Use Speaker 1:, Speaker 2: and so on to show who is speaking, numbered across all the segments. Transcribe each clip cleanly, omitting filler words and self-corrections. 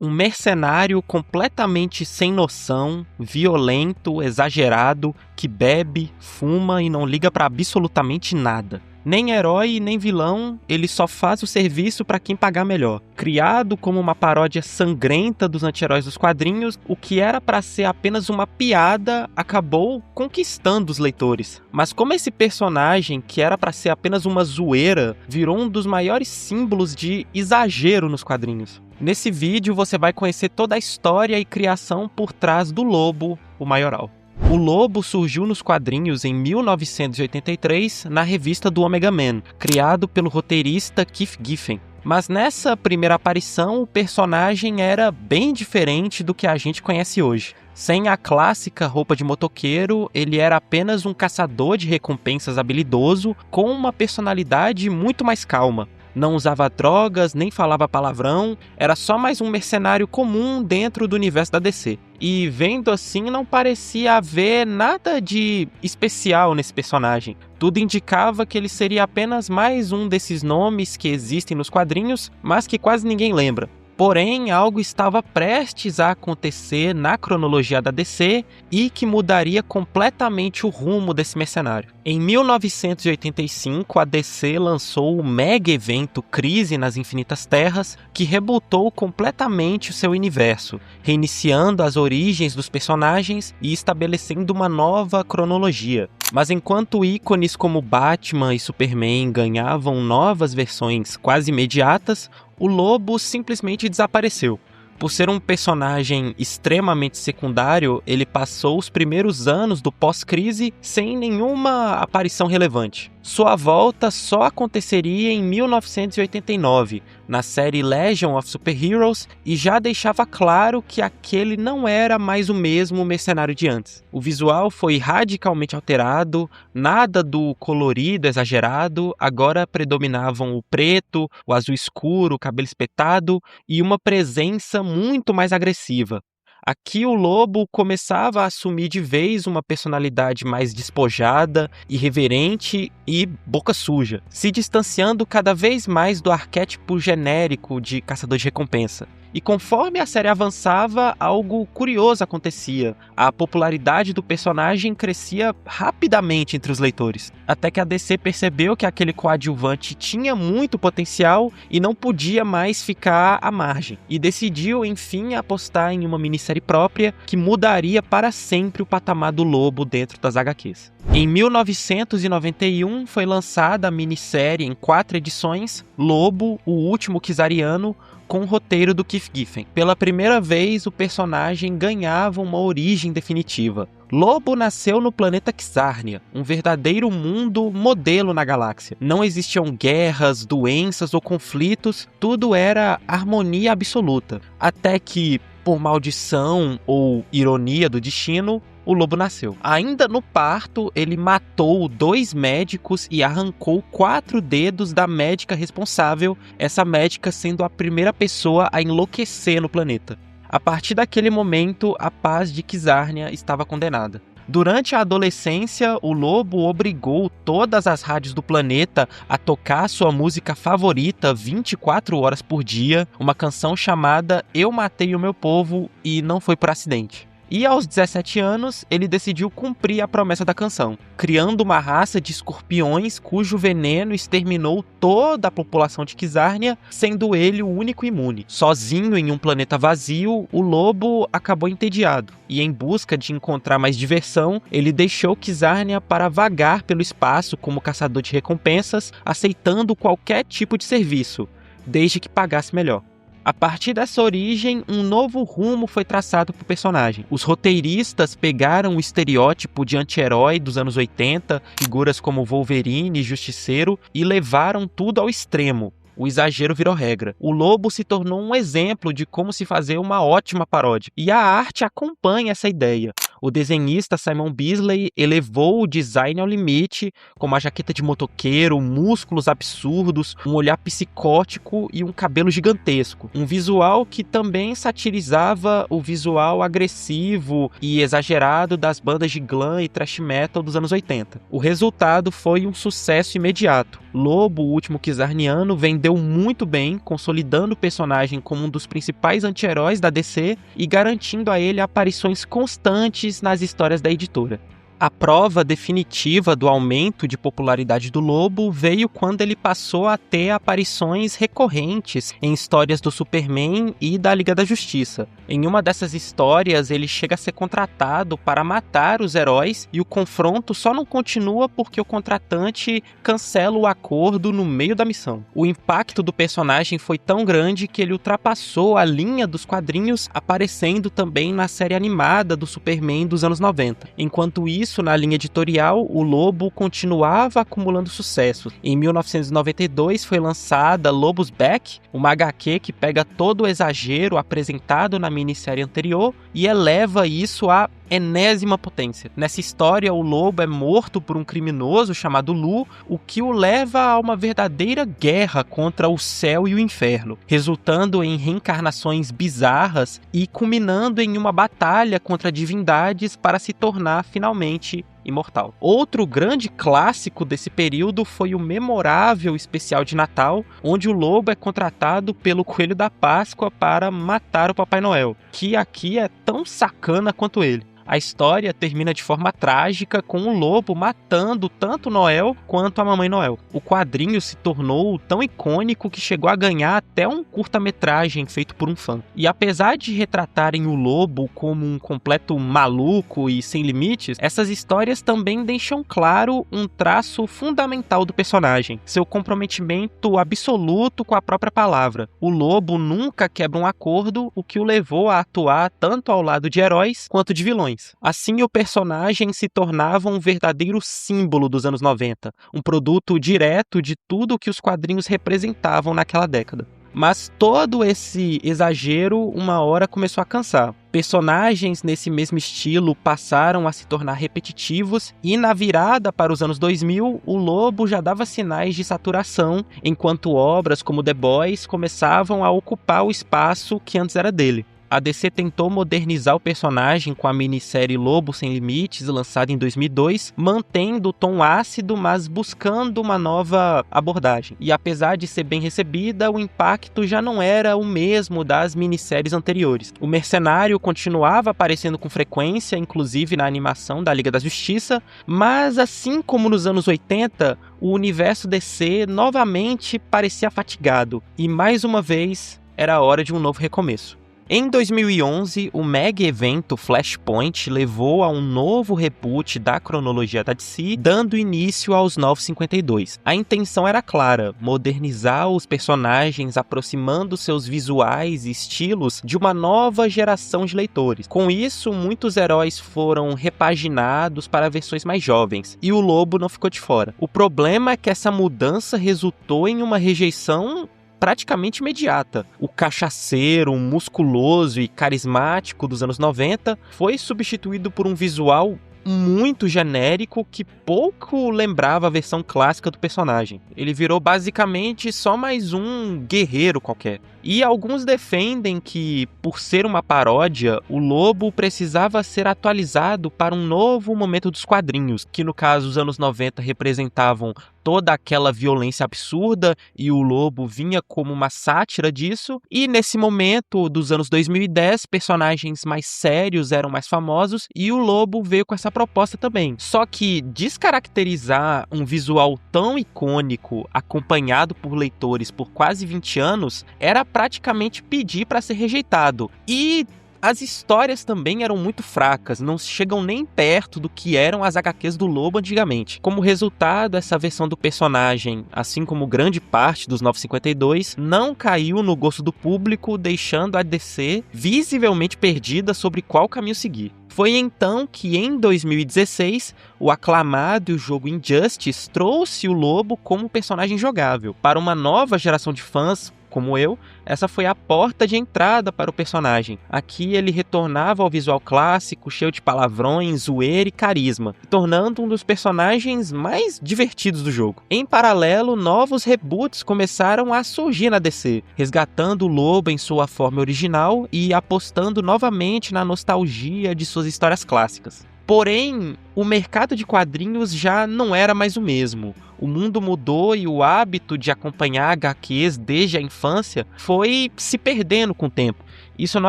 Speaker 1: Um mercenário completamente sem noção, violento, exagerado, que bebe, fuma e não liga pra absolutamente nada. Nem herói nem vilão, ele só faz o serviço para quem pagar melhor. Criado como uma paródia sangrenta dos anti-heróis dos quadrinhos, o que era para ser apenas uma piada acabou conquistando os leitores. Mas como esse personagem, que era para ser apenas uma zoeira, virou um dos maiores símbolos de exagero nos quadrinhos. Nesse vídeo você vai conhecer toda a história e criação por trás do Lobo, o Maioral. O Lobo surgiu nos quadrinhos em 1983 na revista do Omega Man, criado pelo roteirista Keith Giffen. Mas nessa primeira aparição, o personagem era bem diferente do que a gente conhece hoje. Sem a clássica roupa de motoqueiro, ele era apenas um caçador de recompensas habilidoso com uma personalidade muito mais calma. Não usava drogas, nem falava palavrão, era só mais um mercenário comum dentro do universo da DC. E vendo assim, não parecia haver nada de especial nesse personagem. Tudo indicava que ele seria apenas mais um desses nomes que existem nos quadrinhos, mas que quase ninguém lembra. Porém, algo estava prestes a acontecer na cronologia da DC e que mudaria completamente o rumo desse mercenário. Em 1985, a DC lançou o mega evento Crise nas Infinitas Terras, que rebutou completamente o seu universo, reiniciando as origens dos personagens e estabelecendo uma nova cronologia. Mas enquanto ícones como Batman e Superman ganhavam novas versões quase imediatas, o Lobo simplesmente desapareceu. Por ser um personagem extremamente secundário, ele passou os primeiros anos do pós-crise sem nenhuma aparição relevante. Sua volta só aconteceria em 1989, na série Legion of Super-Heroes, e já deixava claro que aquele não era mais o mesmo mercenário de antes. O visual foi radicalmente alterado, nada do colorido exagerado, agora predominavam o preto, o azul escuro, o cabelo espetado e uma presença muito mais agressiva. Aqui o Lobo começava a assumir de vez uma personalidade mais despojada, irreverente e boca suja, se distanciando cada vez mais do arquétipo genérico de caçador de recompensa. E conforme a série avançava, algo curioso acontecia. A popularidade do personagem crescia rapidamente entre os leitores, até que a DC percebeu que aquele coadjuvante tinha muito potencial e não podia mais ficar à margem, e decidiu, enfim, apostar em uma minissérie própria que mudaria para sempre o patamar do Lobo dentro das HQs. Em 1991 foi lançada a minissérie em 4 edições, Lobo, o Último Kizariano, com o roteiro do Keith Giffen. Pela primeira vez, o personagem ganhava uma origem definitiva. Lobo nasceu no planeta Kizarnia, um verdadeiro mundo modelo na galáxia. Não existiam guerras, doenças ou conflitos, tudo era harmonia absoluta. Até que, por maldição ou ironia do destino, o Lobo nasceu. Ainda no parto, ele matou 2 médicos e arrancou 4 dedos da médica responsável, essa médica sendo a primeira pessoa a enlouquecer no planeta. A partir daquele momento, a paz de Kizarnia estava condenada. Durante a adolescência, o Lobo obrigou todas as rádios do planeta a tocar sua música favorita 24 horas por dia, uma canção chamada Eu Matei o Meu Povo e Não Foi por Acidente. E aos 17 anos, ele decidiu cumprir a promessa da canção, criando uma raça de escorpiões cujo veneno exterminou toda a população de Kizarnia, sendo ele o único imune. Sozinho em um planeta vazio, o Lobo acabou entediado, e em busca de encontrar mais diversão, ele deixou Kizarnia para vagar pelo espaço como caçador de recompensas, aceitando qualquer tipo de serviço, desde que pagasse melhor. A partir dessa origem, um novo rumo foi traçado para o personagem. Os roteiristas pegaram o estereótipo de anti-herói dos anos 80, figuras como Wolverine e Justiceiro, e levaram tudo ao extremo. O exagero virou regra. O Lobo se tornou um exemplo de como se fazer uma ótima paródia. E a arte acompanha essa ideia. O desenhista Simon Bisley elevou o design ao limite, com uma jaqueta de motoqueiro, músculos absurdos, um olhar psicótico e um cabelo gigantesco. Um visual que também satirizava o visual agressivo e exagerado das bandas de glam e thrash metal dos anos 80. O resultado foi um sucesso imediato. Lobo, o último Kizarniano, vendeu muito bem, consolidando o personagem como um dos principais anti-heróis da DC e garantindo a ele aparições constantes nas histórias da editora. A prova definitiva do aumento de popularidade do Lobo veio quando ele passou a ter aparições recorrentes em histórias do Superman e da Liga da Justiça. Em uma dessas histórias, ele chega a ser contratado para matar os heróis e o confronto só não continua porque o contratante cancela o acordo no meio da missão. O impacto do personagem foi tão grande que ele ultrapassou a linha dos quadrinhos, aparecendo também na série animada do Superman dos anos 90. Enquanto isso, na linha editorial, o Lobo continuava acumulando sucesso. Em 1992 foi lançada Lobo's Back, uma HQ que pega todo o exagero apresentado na minissérie anterior e eleva isso à enésima potência. Nessa história, o Lobo é morto por um criminoso chamado Lu, o que o leva a uma verdadeira guerra contra o céu e o inferno, resultando em reencarnações bizarras e culminando em uma batalha contra divindades para se tornar finalmente imortal. Outro grande clássico desse período foi o memorável especial de Natal, onde o Lobo é contratado pelo Coelho da Páscoa para matar o Papai Noel, que aqui é tão sacana quanto ele. A história termina de forma trágica, com o Lobo matando tanto Noel quanto a Mamãe Noel. O quadrinho se tornou tão icônico que chegou a ganhar até um curta-metragem feito por um fã. E apesar de retratarem o Lobo como um completo maluco e sem limites, essas histórias também deixam claro um traço fundamental do personagem: seu comprometimento absoluto com a própria palavra. O Lobo nunca quebra um acordo, o que o levou a atuar tanto ao lado de heróis quanto de vilões. Assim, o personagem se tornava um verdadeiro símbolo dos anos 90, um produto direto de tudo o que os quadrinhos representavam naquela década. Mas todo esse exagero, uma hora começou a cansar. Personagens nesse mesmo estilo passaram a se tornar repetitivos e na virada para os anos 2000, o Lobo já dava sinais de saturação, enquanto obras como The Boys começavam a ocupar o espaço que antes era dele. A DC tentou modernizar o personagem com a minissérie Lobo Sem Limites, lançada em 2002, mantendo o tom ácido, mas buscando uma nova abordagem. E apesar de ser bem recebida, o impacto já não era o mesmo das minisséries anteriores. O Mercenário continuava aparecendo com frequência, inclusive na animação da Liga da Justiça, mas assim como nos anos 80, o universo DC novamente parecia fatigado, e mais uma vez era a hora de um novo recomeço. Em 2011, o mega evento Flashpoint levou a um novo reboot da cronologia da DC, dando início aos 952. A intenção era clara: modernizar os personagens, aproximando seus visuais e estilos de uma nova geração de leitores. Com isso, muitos heróis foram repaginados para versões mais jovens, e o Lobo não ficou de fora. O problema é que essa mudança resultou em uma rejeição praticamente imediata. O cachaceiro, musculoso e carismático dos anos 90 foi substituído por um visual muito genérico que pouco lembrava a versão clássica do personagem. Ele virou basicamente só mais um guerreiro qualquer. E alguns defendem que, por ser uma paródia, o Lobo precisava ser atualizado para um novo momento dos quadrinhos, que no caso os anos 90 representavam toda aquela violência absurda e o Lobo vinha como uma sátira disso, e nesse momento dos anos 2010, personagens mais sérios eram mais famosos e o Lobo veio com essa proposta também. Só que descaracterizar um visual tão icônico acompanhado por leitores por quase 20 anos era praticamente pedir para ser rejeitado. E as histórias também eram muito fracas, não chegam nem perto do que eram as HQs do Lobo antigamente. Como resultado, essa versão do personagem, assim como grande parte dos 952, não caiu no gosto do público, deixando a DC visivelmente perdida sobre qual caminho seguir. Foi então que, em 2016, o aclamado jogo Injustice trouxe o Lobo como personagem jogável para uma nova geração de fãs, como eu, essa foi a porta de entrada para o personagem. Aqui ele retornava ao visual clássico, cheio de palavrões, zoeira e carisma, tornando um dos personagens mais divertidos do jogo. Em paralelo, novos reboots começaram a surgir na DC, resgatando o Lobo em sua forma original e apostando novamente na nostalgia de suas histórias clássicas. Porém, o mercado de quadrinhos já não era mais o mesmo. O mundo mudou e o hábito de acompanhar HQs desde a infância foi se perdendo com o tempo. Isso não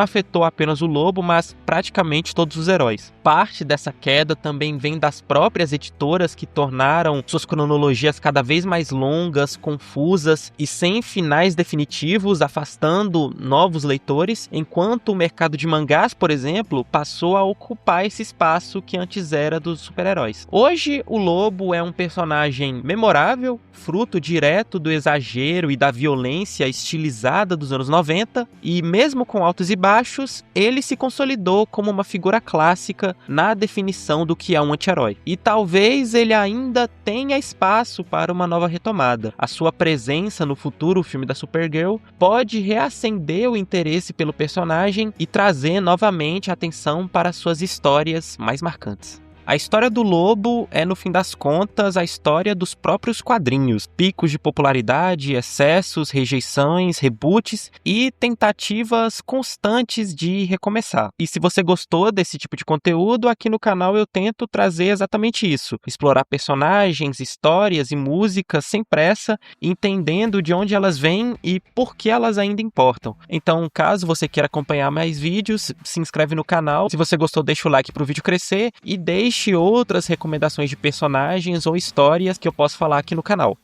Speaker 1: afetou apenas o Lobo, mas praticamente todos os heróis. Parte dessa queda também vem das próprias editoras que tornaram suas cronologias cada vez mais longas, confusas e sem finais definitivos, afastando novos leitores, enquanto o mercado de mangás, por exemplo, passou a ocupar esse espaço que antes era dos super-heróis. Hoje, o Lobo é um personagem memorável, fruto direto do exagero e da violência estilizada dos anos 90, e mesmo com altos e baixos, ele se consolidou como uma figura clássica na definição do que é um anti-herói. E talvez ele ainda tenha espaço para uma nova retomada. A sua presença no futuro filme da Supergirl pode reacender o interesse pelo personagem e trazer novamente a atenção para suas histórias mais marcantes. A história do Lobo é, no fim das contas, a história dos próprios quadrinhos. Picos de popularidade, excessos, rejeições, reboots e tentativas constantes de recomeçar. E se você gostou desse tipo de conteúdo, aqui no canal eu tento trazer exatamente isso. Explorar personagens, histórias e músicas sem pressa, entendendo de onde elas vêm e por que elas ainda importam. Então, caso você queira acompanhar mais vídeos, se inscreve no canal. Se você gostou, deixa o like para o vídeo crescer e deixe outras recomendações de personagens ou histórias que eu posso falar aqui no canal.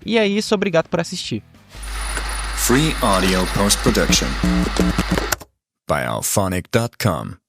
Speaker 1: E é isso, obrigado por assistir.
Speaker 2: Free Audio Post Production by Alphonic.com